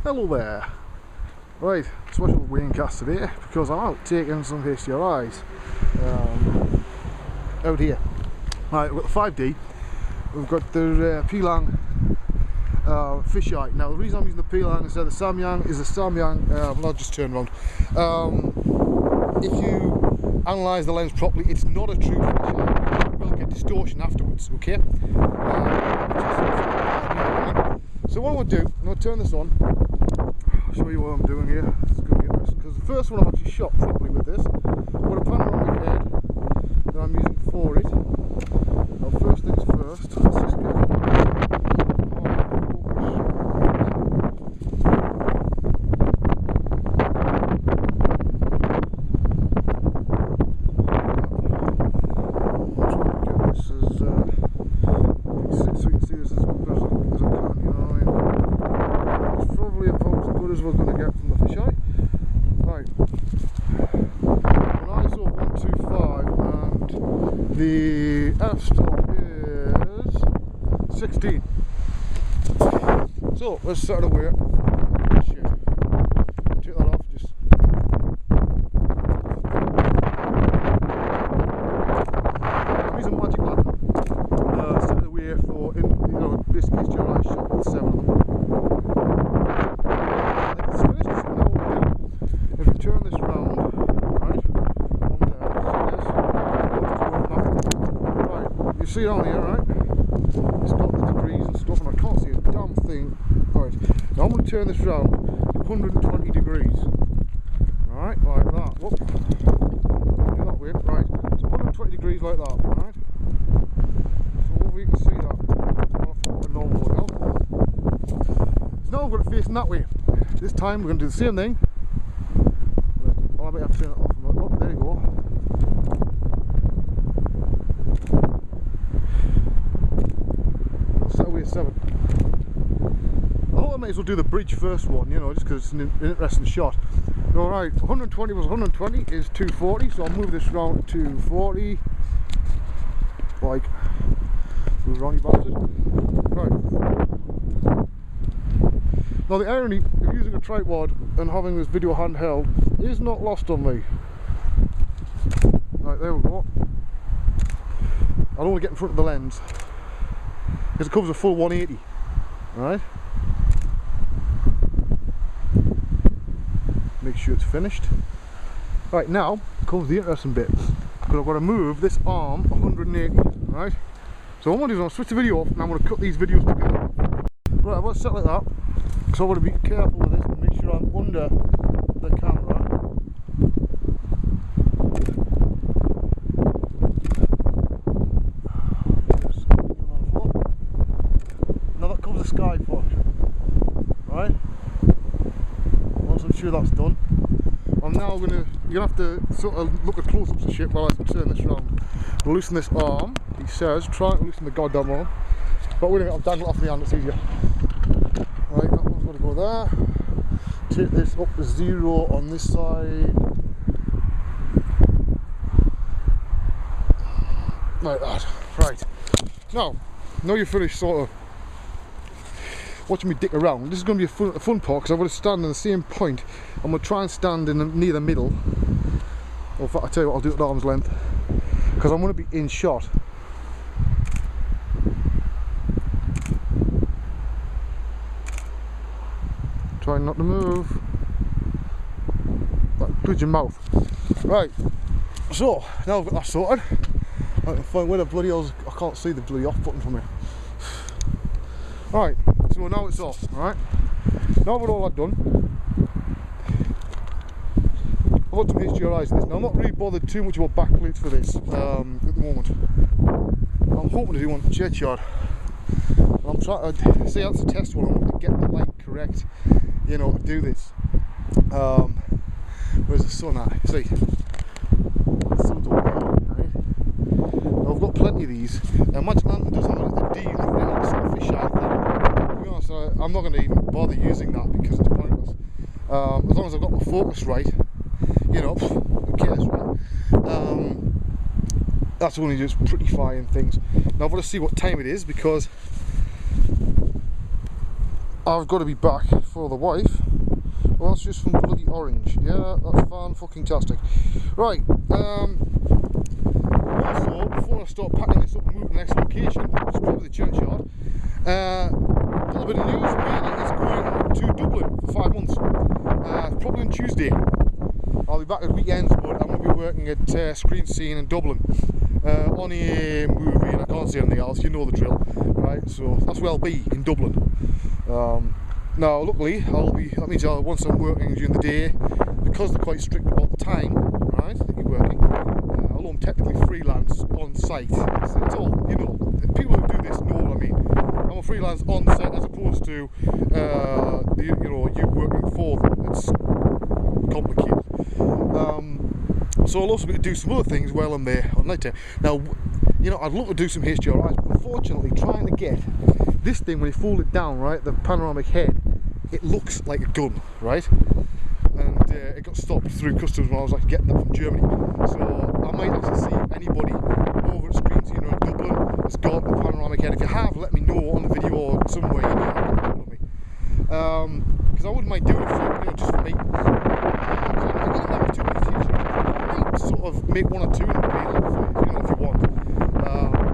Hello there. Right, special Waynecast today because I'm out taking some HDRIs out here. Right, we've got the 5D, we've got the Pelang fisheye. Now the reason I'm using the Pelang instead of the Samyang is the Samyang, I'll just turn around. If you analyse the lens properly, it's not a true fisheye. You will get distortion afterwards, okay? So what I'm going to do, I'm going to turn this on. I'll show you what I'm doing here. It's going to get nice because the first one I've actually shot properly with this. I've got a panoramic head that I'm using for it. Now first things first, let's just get we're going to get from the fisheye. Right, an ISO 125 and the f-stop is 16. So let's start away. Shit. Take that off. Just I'm using magic lantern. Set it away for this HDRI shot with 7 of them. Turn this round, right, on there, right, you see it on here, right, it's got the degrees and stuff and I can't see a damn thing. Right, now I'm going to turn this round 120 degrees, right, like that. Whoop. Do that way, right, so 120 degrees like that, right, so hopefully you can see that a normal look. So now I've got it facing that way. This time we're going to do the same thing. I might have to turn it off. Oh, there you go. Set away 7. I thought I might as well do the bridge first one, you know, just because it's an interesting shot. Alright, 120 was 120 is 240, so I'll move this round to 240. Like, move around, you bastard. Right. Now the irony of using a tripod and having this video handheld is not lost on me. Right, there we go. I don't want to get in front of the lens because it covers a full 180. Right? Make sure it's finished. Right, now comes the interesting bit because I've got to move this arm 180. Right? So what I'm going to do is I'll switch the video off and I'm going to cut these videos together. Right, I've got it set like that. So I've got to be careful with this and make sure I'm under the camera. Now that covers the sky flash. Right? Once I'm sure that's done, I'm now going to, you're going to have to sort of look at close-ups and shit while I turn this round. I'll loosen this arm, he says, try to loosen the goddamn arm. But wait a minute, I'll dangle it off my hand, it's easier. Right, that one's got to go there. Take this up to 0 on this side. Like that. Right. Now you're finished sort of watching me dick around. This is going to be a fun part because I'm going to stand in the same point. I'm going to try and stand near the middle. Or in fact, I'll tell you what, I'll do it at arm's length. Because I'm going to be in shot. Try not to move. Like pigeon mouth. Right. So now I've got that sorted. I can find where the bloody hell's, I can't see the bloody off button from here. Right. So now it's off. Right. Now I've got all that done. I've got some HDRIs in this. Now I'm not really bothered too much about backplates for this at the moment. I'm hoping to do one jet shot. I'm trying to say that's a test one. I want to get the light correct, you know, to do this. Where's the sun at? See, the sun's over there, right? Now, I've got plenty of these. Now, Magic Lantern does have a D sort of fisheye thing. To be honest, I'm not going to even bother using that because it's pointless. As long as I've got my focus right, you know, who cares, right? That's only just prettifying things. Now I've got to see what time it is because I've got to be back for the wife. Well, that's just from bloody Orange. Yeah, that's fan-fucking-tastic. Right, also, before I start packing this up and move to the next location, which is probably the churchyard, a little bit of news. Wayne is going to Dublin for 5 months. Probably on Tuesday. I'll be back at weekends, but I'm going to be working at Screen Scene in Dublin on a movie, and I can't say anything else. You know the drill, right? So that's where I'll be, in Dublin. Now, luckily, that means once I'm working during the day, because they're quite strict about the time, right, that you're working, although I'm technically freelance on site, it's all, you know, people who do this know what I mean. I'm a freelance on site as opposed to, you know, you working for them. It's complicated. So I'll also be able to do some other things while I'm there on night time. Now, you know, I'd love to do some HDRIs, but unfortunately, trying to get this thing, when you fold it down, right, the panoramic head, it looks like a gun, right? And it got stopped through customs when I was like getting them from Germany. So I might actually see anybody over at Screen Scene or in Dublin that's got the panoramic head. If you have, let me know on the video or somewhere, you know, get hold of me. Because I wouldn't mind doing it for, you know, just for me. I might sort of make one or two of them available for you, you know, if you want.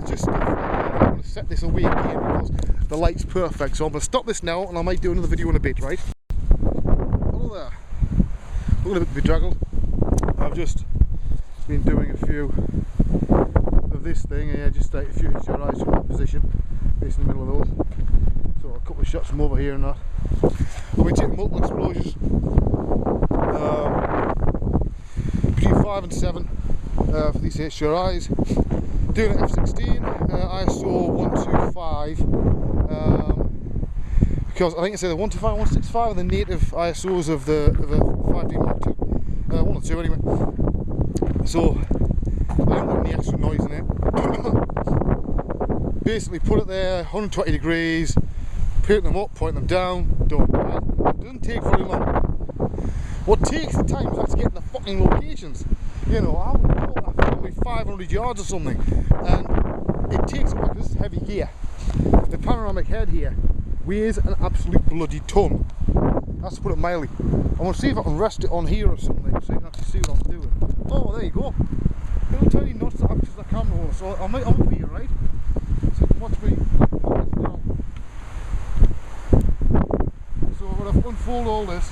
It's just stuff. I'm going to set this away again because the light's perfect. So I'm going to stop this now, and I might do another video in a bit, right? Hello there. Looking a bit bedraggled. I've just been doing a few of this thing, and just take a few HDRIs from that position, based in the middle of those. So a couple of shots from over here and that. I'll be taking multiple exposures, between 5 and 7 for these HDRIs. Doing an F16, ISO 125, because I think it's either 125 and 165 are the native ISOs of the 5D Mark II, 1 or 2 anyway. So I don't want any extra noise in it. Basically put it there, 120 degrees, pick them up, point them down, done. Right? It doesn't take very long. What takes the time is actually getting the fucking locations. You know, I would go after 500 yards or something, and it takes a while because this is heavy gear. The panoramic head here weighs an absolute bloody ton. That's to put it mildly. I'm going to see if I can rest it on here or something so you can actually see what I'm doing. Oh, there you go. Little tiny knots that act as the camera holder, so I'm up here, right? So you can watch me. So I'm going to unfold all this.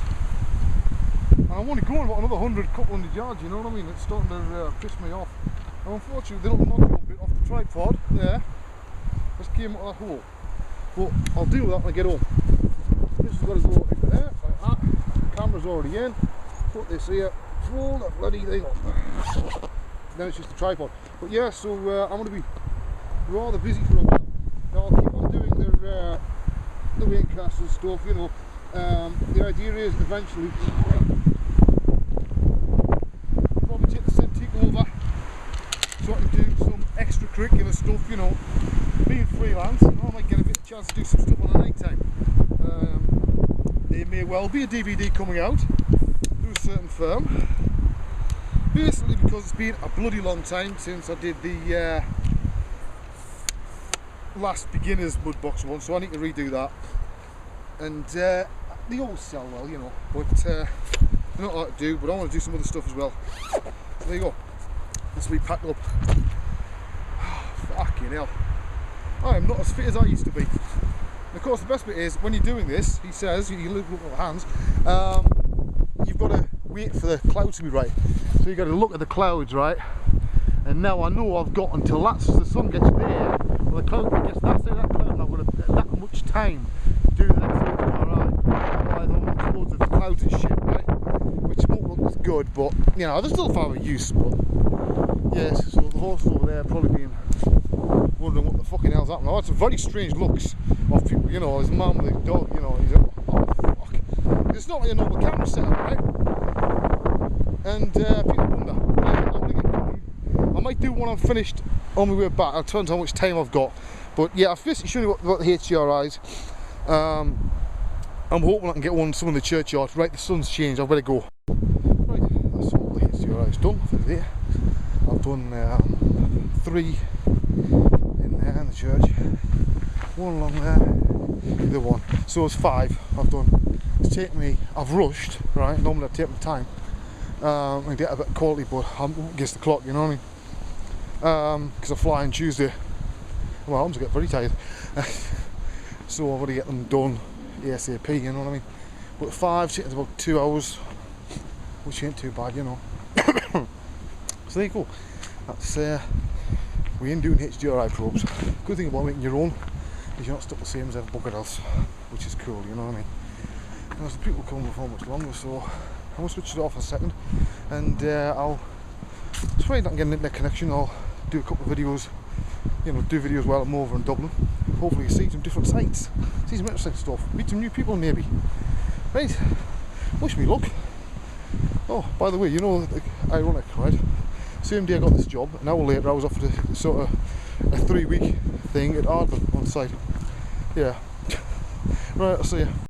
And I'm only going about another 100 yards, you know what I mean? It's starting to piss me off. And unfortunately, the little nodule bit off the tripod there just came out of that hole. But I'll deal with that when I get home. This has got to go over there, like that. The camera's already in. Put this here, fold that bloody thing up. Then it's just a tripod. But yeah, so I'm going to be rather busy for a while. Now I'll keep on doing the Waynecast and stuff, you know. The idea is eventually probably take the Cintiq over so I can do some extracurricular stuff, you know. Being freelance, I might get a bit of chance to do some stuff on the night time. There may well be a DVD coming out through a certain firm. Basically because it's been a bloody long time since I did the last beginner's mudbox one, so I need to redo that. And they all sell well, you know, but they're not like to do, but I want to do some other stuff as well. So there you go. This will be packed up. Fucking hell. I am not as fit as I used to be. And of course the best bit is, when you're doing this, he says, you look at the hands, you've got to wait for the clouds to be right. So you've got to look at the clouds, right? And now I know I've got until the sun gets there, or the cloud gets that side of that cloud, and I've got that much time to do the next thing. Alright, otherwise I'm loads of clouds and shit, right? Which won't look as good, but you know, there's still far of use. But yes, so the horse over there probably being wondering what the fucking hell's happening. Oh, it's some very strange looks of people, you know, his mum with his dog, you know, he's like, oh fuck. It's not like a normal camera setup, right? And people wonder. I'm gonna get going. I might do one I'm finished on my way back. I'll turn to how much time I've got. But yeah, I've basically shown you about the HDRIs. I'm hoping I can get some in the churchyard. Right, the sun's changed, I've got to go. Right, that's all the HDRIs done for today. I've done 3 in there in the church, 1 along there, either one. So it's 5 I've done. It's taken me, I've rushed, right? Normally I take my time and get a bit of quality, but I'm against the clock, you know what I mean? Because I fly on Tuesday. Well, my arms get very tired. So I've got to get them done ASAP, you know what I mean? But 5 takes about 2 hours, which ain't too bad, you know. So there you go. That's we ain't doing HDRI probes. Good thing about making your own is you're not stuck the same as every bugger else, which is cool, you know what I mean? There's the people coming before much longer, so I'm going to switch it off in a second, and I'll try not getting internet connection. I'll do a couple of videos, you know, do videos while I'm over in Dublin. Hopefully see some different sites, see some interesting stuff, meet some new people maybe. Right, wish me luck. Oh, by the way, you know, ironic, right? Same day I got this job, an hour later I was offered a sort of a 3-week thing at Ardman on site. Yeah. Right, I'll see you.